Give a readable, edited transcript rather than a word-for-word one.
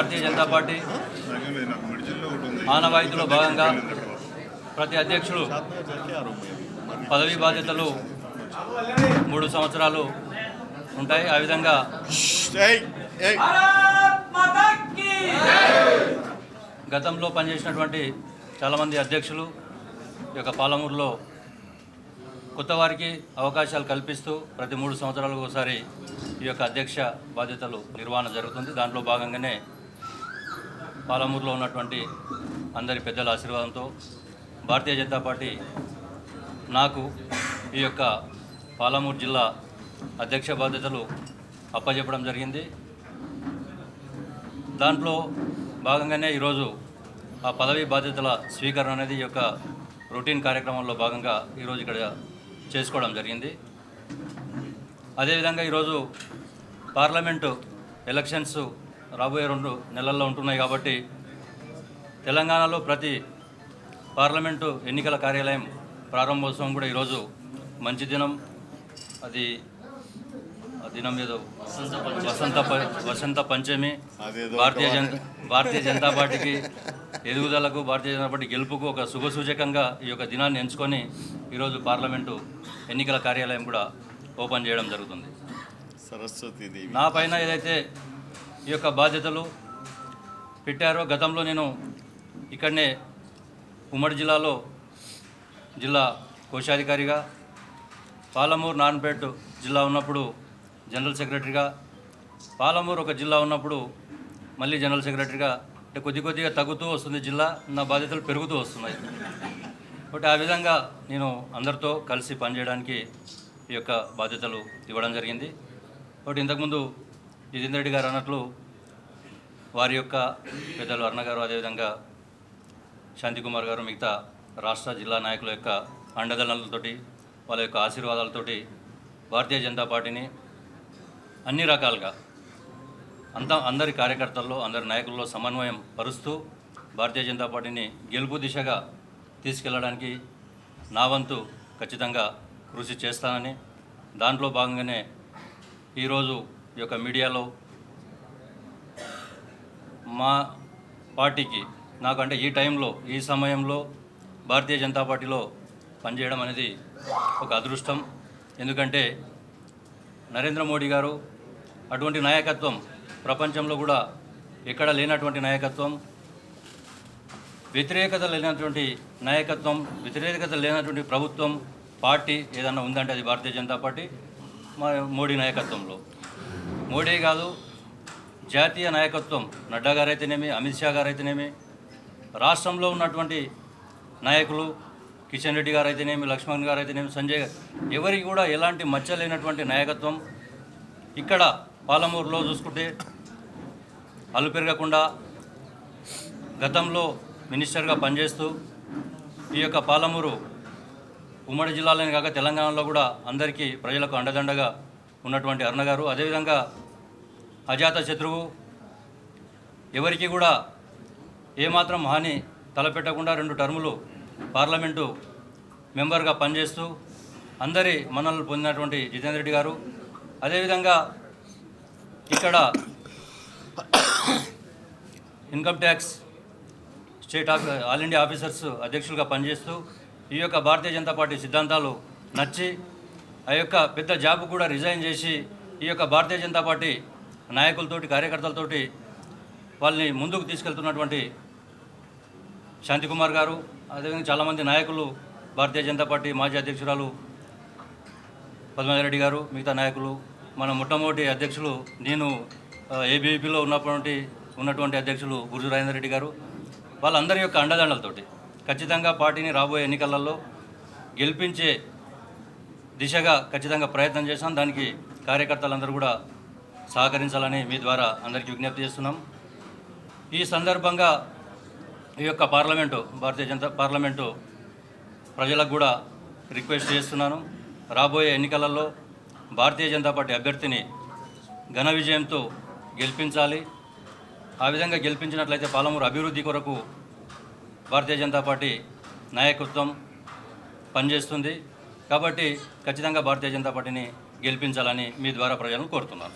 Bharatiya Janata party ఆనవాయితీలో భాగంగా ప్రతి అధ్యక్షులు పదవీ బాధ్యతలు 3 సంవత్సరాలు ఉంటాయి. ఆ విధంగా గతంలో పనిచేసినటువంటి చాలామంది అధ్యక్షులు ఈ యొక్క పాలమూరులో కొత్త వారికి అవకాశాలు కల్పిస్తూ ప్రతి 3 సంవత్సరాలకు ఒకసారి ఈ యొక్క అధ్యక్ష బాధ్యతలు నిర్వహణ జరుగుతుంది. దాంట్లో భాగంగానే పాలమూరులో ఉన్నటువంటి అందరి పెద్దల ఆశీర్వాదంతో భారతీయ జనతా పార్టీ నాకు ఈ యొక్క పాలమూరు జిల్లా అధ్యక్ష బాధ్యతలు అప్పచెప్పడం జరిగింది. దాంట్లో భాగంగానే ఈరోజు ఆ పదవీ బాధ్యతల స్వీకరణ అనేది ఈ యొక్క రొటీన్ కార్యక్రమంలో భాగంగా ఈరోజు ఇక్కడ చేసుకోవడం జరిగింది. అదేవిధంగా ఈరోజు పార్లమెంటు ఎలక్షన్స్ రాబోయే 2 నెలల్లో ఉంటున్నాయి కాబట్టి తెలంగాణలో ప్రతి పార్లమెంటు ఎన్నికల కార్యాలయం ప్రారంభోత్సవం కూడా ఈరోజు మంచి దినం. అది దినం ఏదో వసంత పంచమి. భారతీయ జనతా పార్టీకి ఎదుగుదలకు, భారతీయ జనతా పార్టీ గెలుపుకు ఒక శుభసూచకంగా ఈ యొక్క దినాన్ని ఎంచుకొని ఈరోజు పార్లమెంటు ఎన్నికల కార్యాలయం కూడా ఓపెన్ చేయడం జరుగుతుంది. నా పైన ఏదైతే ఈ యొక్క బాధ్యతలు పెట్టారో, గతంలో నేను ఇక్కడనే ఉమ్మడి జిల్లాలో జిల్లా కోశాధికారిగా, పాలమూరు నారాయణపేట జిల్లా ఉన్నప్పుడు జనరల్ సెక్రటరీగా, పాలమూరు ఒక జిల్లా ఉన్నప్పుడు మళ్ళీ జనరల్ సెక్రటరీగా, అంటే కొద్దిగా తగ్గుతూ వస్తుంది జిల్లా, నా బాధ్యతలు పెరుగుతూ వస్తున్నాయి. కాబట్టి ఆ విధంగా నేను అందరితో కలిసి పనిచేయడానికి ఈ యొక్క బాధ్యతలు ఇవ్వడం జరిగింది. కాబట్టి ఇంతకుముందు జితేందర్ రెడ్డి గారు అన్నట్లు వారి యొక్క పెద్దలు అరుణ గారు, అదేవిధంగా శాంతికుమార్ గారు, మిగతా రాష్ట్ర జిల్లా నాయకుల యొక్క అండదండలతోటి, వాళ్ళ యొక్క ఆశీర్వాదాలతోటి భారతీయ జనతా పార్టీని అన్ని రకాలుగా అందరి కార్యకర్తల్లో, అందరి నాయకుల్లో సమన్వయం పరుస్తూ భారతీయ జనతా పార్టీని గెలుపు దిశగా తీసుకెళ్లడానికి నా వంతు ఖచ్చితంగా కృషి చేస్తానని, దాంట్లో భాగంగానే ఈరోజు ఈ యొక్క మీడియాలో మా పార్టీకి నాకంటే ఈ టైంలో, ఈ సమయంలో భారతీయ జనతా పార్టీలో పనిచేయడం అనేది ఒక అదృష్టం. ఎందుకంటే నరేంద్ర మోడీ గారు అటువంటి నాయకత్వం ప్రపంచంలో కూడా ఎక్కడ లేనటువంటి నాయకత్వం, వ్యతిరేకత లేనటువంటి నాయకత్వం, వ్యతిరేకత లేనటువంటి ప్రభుత్వం, పార్టీ ఏదన్నా ఉందంటే అది భారతీయ జనతా పార్టీ మోడీ నాయకత్వంలో. మోడీ కాదు, జాతీయ నాయకత్వం నడ్డా గారైతేనేమి, అమిత్ షా గారైతేనేమి, రాష్ట్రంలో ఉన్నటువంటి నాయకులు కిషన్ రెడ్డి గారైతేనేమి, లక్ష్మణ్ గారైతేనేమి, సంజయ్ గారు, ఎవరికి కూడా ఎలాంటి మచ్చ లేనటువంటి నాయకత్వం. ఇక్కడ పాలమూరులో చూసుకుంటే అల్లు పెరగకుండా గతంలో మినిస్టర్గా పనిచేస్తూ ఈ యొక్క పాలమూరు ఉమ్మడి జిల్లాలోనే కాక తెలంగాణలో కూడా అందరికీ ప్రజలకు అండదండగా ఉన్నటువంటి అరుణ గారు, అదేవిధంగా అజాత శత్రువు, ఎవరికి కూడా ఏమాత్రం హాని తలపెట్టకుండా 2 టర్ములు పార్లమెంటు మెంబర్గా పనిచేస్తూ అందరి మన్ననలు పొందినటువంటి జితేందర్ రెడ్డి గారు, అదేవిధంగా ఇక్కడ income tax state all India officers అధ్యక్షులుగా పనిచేస్తూ ఈ యొక్క భారతీయ జనతా పార్టీ సిద్ధాంతాలు నచ్చి ఆ యొక్క పెద్ద జాబ్ కూడా రిజైన్ చేసి ఈ యొక్క భారతీయ జనతా పార్టీ నాయకులతోటి, కార్యకర్తలతోటి వాళ్ళని ముందుకు తీసుకెళ్తున్నటువంటి శాంతికుమార్ గారు, అదేవిధంగా చాలామంది నాయకులు, భారతీయ జనతా పార్టీ మాజీ అధ్యక్షురాలు పద్మారెడ్డి గారు, మిగతా నాయకులు, మన మొట్టమొదటి అధ్యక్షులు నేను ఏబీవీపీలో ఉన్నటువంటి అధ్యక్షులు గురుజు రాజేందర్ రెడ్డి గారు, వాళ్ళందరి యొక్క అండదండలతోటి ఖచ్చితంగా పార్టీని రాబోయే ఎన్నికలలో గెలిపించే దిశగా ఖచ్చితంగా ప్రయత్నం చేస్తాం. దానికి కార్యకర్తలందరూ కూడా సహకరించాలని మీ ద్వారా అందరికీ విజ్ఞప్తి చేస్తున్నాం. ఈ సందర్భంగా ఈ యొక్క భారతీయ జనతా పార్లమెంటు ప్రజలకు కూడా రిక్వెస్ట్ చేస్తున్నాను. రాబోయే ఎన్నికలలో భారతీయ జనతా పార్టీ అభ్యర్థిని ఘన విజయంతో గెలిపించాలి. ఆ విధంగా గెలిపించినట్లయితే పాలమూరు అభివృద్ధి కొరకు భారతీయ జనతా పార్టీ నాయకత్వం పనిచేస్తుంది. కాబట్టి ఖచ్చితంగా భారతీయ జనతా పార్టీని గెలిపించాలని మీ ద్వారా ప్రజలను కోరుతున్నాను.